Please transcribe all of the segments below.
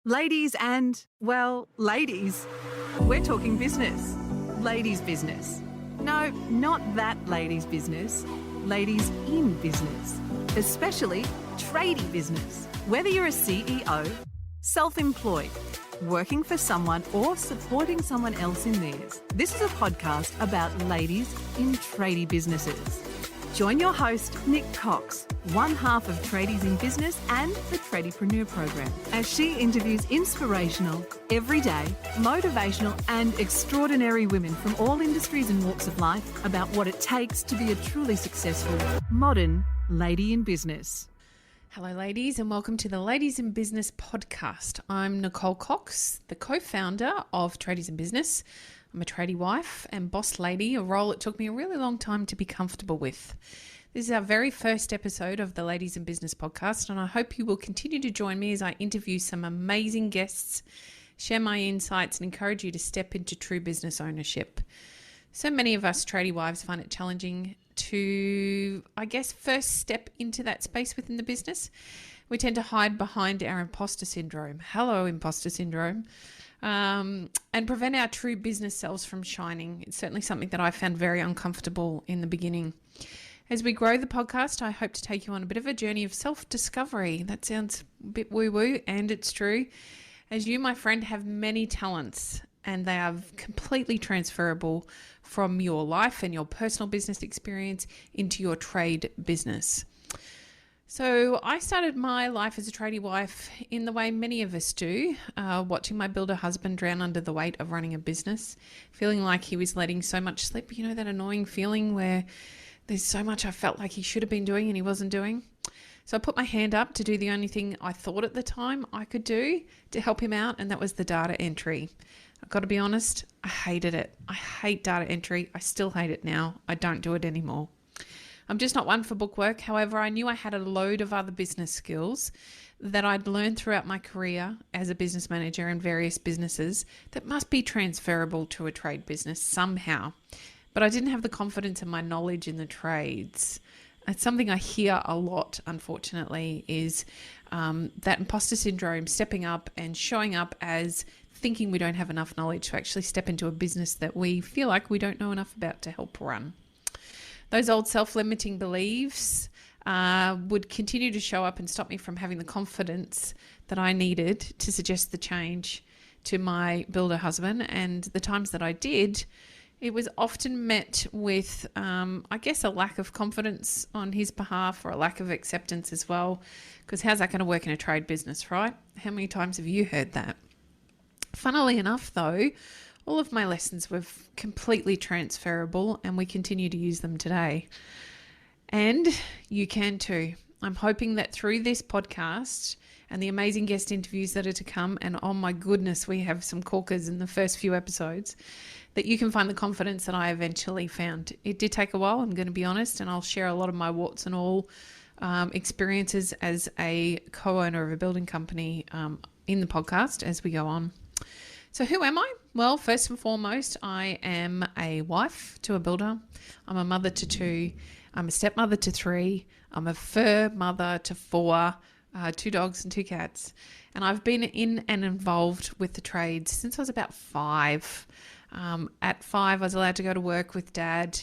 Ladies and, well, ladies. We're talking business. Ladies' business. No, not that ladies' business. Ladies in business. Especially tradie business. Whether you're a CEO, self-employed, working for someone or supporting someone else in theirs, this is a podcast about ladies in tradie businesses. Join your host, Nic Cox, one half of Tradies in Business and the Tradiepreneur program, as she interviews inspirational, everyday, motivational and extraordinary women from all industries and walks of life about what it takes to be a truly successful, modern lady in business. Hello, ladies, and welcome to the Ladies in Business podcast. I'm Nic Cox, the co-founder of Tradies in Business. I'm a tradie wife and boss lady, a role it took me a really long time to be comfortable with. This is our very first episode of the Ladies in Business podcast, and I hope you will continue to join me as I interview some amazing guests, share my insights, and encourage you to step into true business ownership. So many of us tradie wives find it challenging to, first step into that space within the business. We tend to hide behind our imposter syndrome. Hello, imposter syndrome. And prevent our true business selves from shining. It's certainly something that I found very uncomfortable in the beginning. As we grow the podcast, I hope to take you on a bit of a journey of self-discovery. That sounds a bit woo-woo, and it's true. As you, my friend, have many talents, and they are completely transferable from your life and your personal business experience into your trade business. So I started my life as a tradie wife in the way many of us do, watching my builder husband drown under the weight of running a business, feeling like he was letting so much slip, that annoying feeling where there's so much I felt like he should have been doing and he wasn't doing. So I put my hand up to do the only thing I thought at the time I could do to help him out, and that was the data entry. I've got to be honest, I hated it. I hate data entry. I still hate it now. I don't do it anymore. I'm just not one for bookwork. However, I knew I had a load of other business skills that I'd learned throughout my career as a business manager in various businesses that must be transferable to a trade business somehow. But I didn't have the confidence in my knowledge in the trades. It's something I hear a lot, unfortunately, is that imposter syndrome, stepping up and showing up as thinking we don't have enough knowledge to actually step into a business that we feel like we don't know enough about to help run. Those old self-limiting beliefs would continue to show up and stop me from having the confidence that I needed to suggest the change to my builder husband. And the times that I did, it was often met with, a lack of confidence on his behalf, or a lack of acceptance as well. Because how's that going to work in a trade business, right? How many times have you heard that? Funnily enough, though, all of my lessons were completely transferable, and we continue to use them today. And you can too. I'm hoping that through this podcast and the amazing guest interviews that are to come, and oh my goodness, we have some corkers in the first few episodes, that you can find the confidence that I eventually found. It did take a while, I'm going to be honest, and I'll share a lot of my warts and all experiences as a co-owner of a building company in the podcast as we go on. So who am I? Well, first and foremost, I am a wife to a builder. I'm a mother to 2. I'm a stepmother to 3. I'm a fur mother to 4, 2 dogs and 2 cats. And I've been in and involved with the trades since I was about 5. At 5, I was allowed to go to work with Dad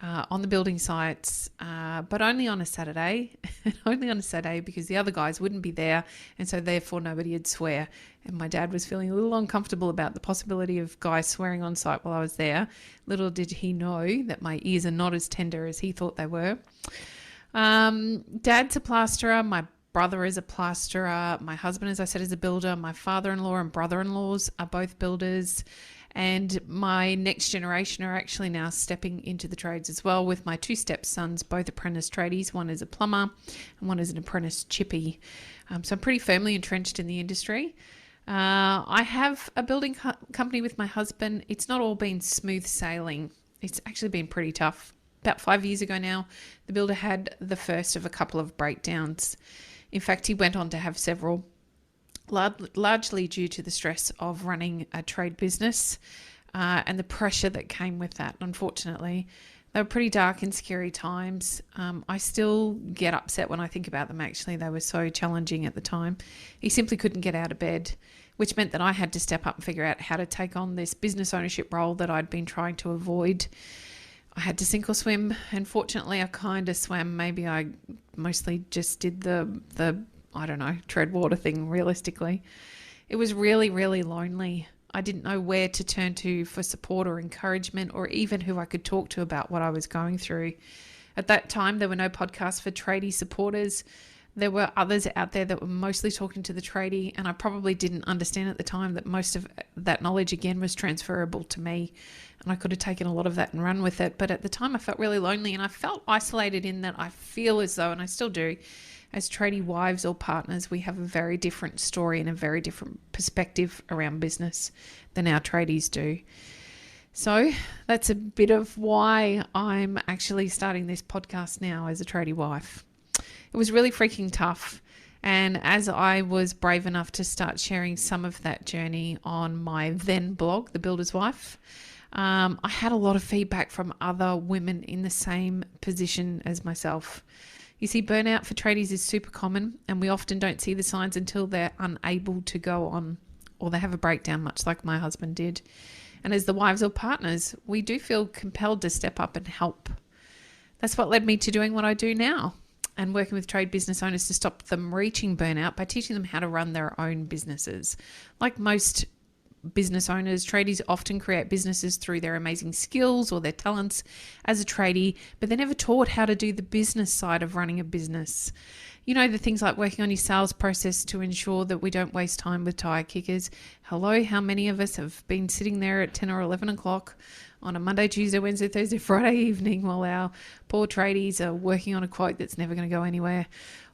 on the building sites, but only on a Saturday, only on a Saturday because the other guys wouldn't be there, and so therefore nobody would swear. And my dad was feeling a little uncomfortable about the possibility of guys swearing on site while I was there. Little did he know that my ears are not as tender as he thought they were. Dad's a plasterer. My brother is a plasterer. My husband, as I said, is a builder. My father-in-law and brother-in-laws are both builders. And my next generation are actually now stepping into the trades as well, with my 2 stepsons, both apprentice tradies. One is a plumber and one is an apprentice chippy. So I'm pretty firmly entrenched in the industry. I have a building company with my husband. It's not all been smooth sailing. It's actually been pretty tough. About 5 years ago now, the builder had the first of a couple of breakdowns. In fact, he went on to have several, largely due to the stress of running a trade business and the pressure that came with that, unfortunately. They were pretty dark and scary times. I still get upset when I think about them, actually. They were so challenging at the time. He simply couldn't get out of bed, which meant that I had to step up and figure out how to take on this business ownership role that I'd been trying to avoid. I had to sink or swim, and fortunately I kind of swam. Maybe I mostly just did the I don't know, tread water thing, realistically. It was really, really lonely. I didn't know where to turn to for support or encouragement, or even who I could talk to about what I was going through. At that time, there were no podcasts for tradie supporters. There were others out there that were mostly talking to the tradie, and I probably didn't understand at the time that most of that knowledge, again, was transferable to me, and I could have taken a lot of that and run with it. But at the time, I felt really lonely, and I felt isolated in that I feel as though, and I still do, as tradie wives or partners, we have a very different story and a very different perspective around business than our tradies do. So that's a bit of why I'm actually starting this podcast now as a tradie wife. It was really freaking tough. And as I was brave enough to start sharing some of that journey on my then blog, The Builder's Wife, I had a lot of feedback from other women in the same position as myself. You see, burnout for tradies is super common, and we often don't see the signs until they're unable to go on, or they have a breakdown, much like my husband did. And as the wives or partners, we do feel compelled to step up and help. That's what led me to doing what I do now, and working with trade business owners to stop them reaching burnout by teaching them how to run their own businesses. Like most business owners, tradies often create businesses through their amazing skills or their talents as a tradie, but they're never taught how to do the business side of running a business. You know, the things like working on your sales process to ensure that we don't waste time with tire kickers. Hello, how many of us have been sitting there at 10 or 11 o'clock on a Monday, Tuesday, Wednesday, Thursday, Friday evening while our poor tradies are working on a quote that's never going to go anywhere,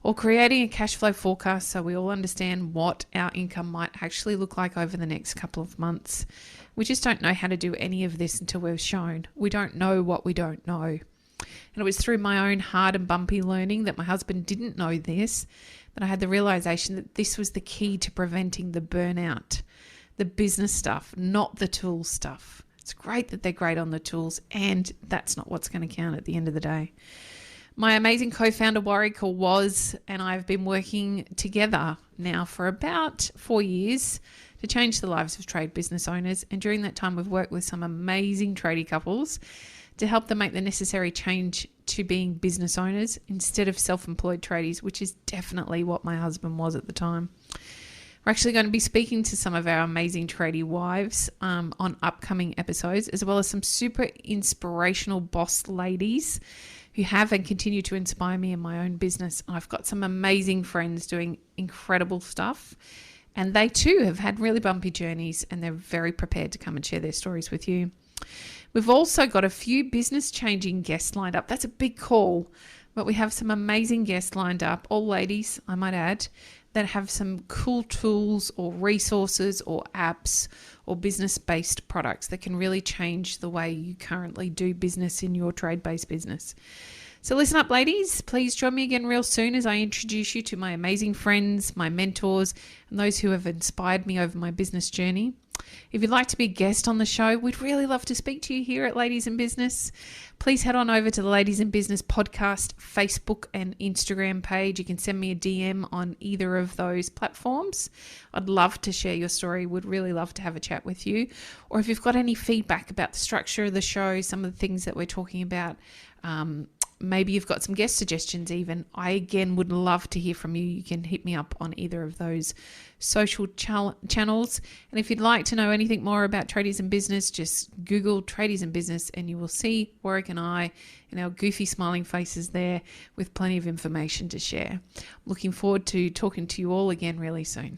or creating a cash flow forecast so we all understand what our income might actually look like over the next couple of months. We just don't know how to do any of this until we're shown. We don't know what we don't know. And it was through my own hard and bumpy learning that my husband didn't know this, that I had the realization that this was the key to preventing the burnout, the business stuff, not the tool stuff. It's great that they're great on the tools, and that's not what's going to count at the end of the day. My amazing co-founder, Warwick, was, and I've been working together now for about 4 years to change the lives of trade business owners. And during that time, we've worked with some amazing tradie couples to help them make the necessary change to being business owners instead of self-employed tradies, which is definitely what my husband was at the time. We're actually going to be speaking to some of our amazing tradie wives on upcoming episodes, as well as some super inspirational boss ladies who have and continue to inspire me in my own business. I've got some amazing friends doing incredible stuff, and they too have had really bumpy journeys, and they're very prepared to come and share their stories with you. We've also got a few business-changing guests lined up. That's a big call, but we have some amazing guests lined up, all ladies, I might add, that have some cool tools or resources or apps or business-based products that can really change the way you currently do business in your trade-based business. So listen up, ladies. Please join me again real soon as I introduce you to my amazing friends, my mentors, and those who have inspired me over my business journey. If you'd like to be a guest on the show, we'd really love to speak to you here at Ladies in Business. Please head on over to the Ladies in Business podcast Facebook and Instagram page. You can send me a DM on either of those platforms. I'd love to share your story. Would really love to have a chat with you. Or if you've got any feedback about the structure of the show, some of the things that we're talking about, maybe you've got some guest suggestions even. I, again, would love to hear from you. You can hit me up on either of those social channels. And if you'd like to know anything more about Tradies in Business, just Google Tradies in Business and you will see Warwick and I and our goofy smiling faces there with plenty of information to share. Looking forward to talking to you all again really soon.